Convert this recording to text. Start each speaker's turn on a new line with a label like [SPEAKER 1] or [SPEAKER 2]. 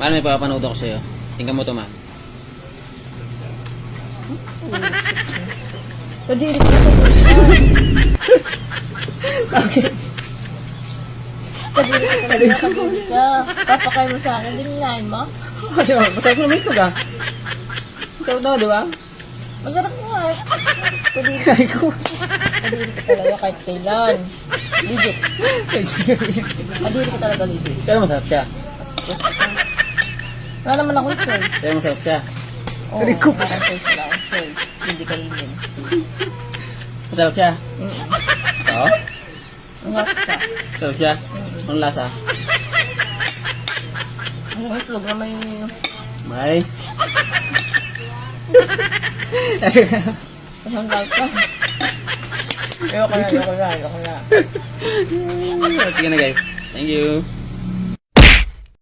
[SPEAKER 1] Paano may papanood ako sa'yo? Tingnan mo to, ma.
[SPEAKER 2] Kadiri ka. Okay. Kadiri ka talaga. Kadiri ka. Papakain mo sa akin. Dininain mo?
[SPEAKER 1] Di ba? Masarap naman ito ka. Masarap daw, di ba?
[SPEAKER 2] Masarap nga eh. Kadiri ka. Kadiri ka talaga kahit kailan. Legit. Kadiri ka talaga legit.
[SPEAKER 1] Pero masarap siya.
[SPEAKER 2] Gusto ka. Wala naman akong choice.
[SPEAKER 1] Pero masarap siya.
[SPEAKER 2] Oo, wala akong choice. Wala akong choice. Hindi kainin.
[SPEAKER 1] Masarap siya. Oo?
[SPEAKER 2] Ang hot siya.
[SPEAKER 1] Masarap siya. Anong lasa?
[SPEAKER 2] Ang itlog na may...
[SPEAKER 1] May.
[SPEAKER 2] Ang lasa. Ayoko na.
[SPEAKER 1] Sige na guys. Thank you.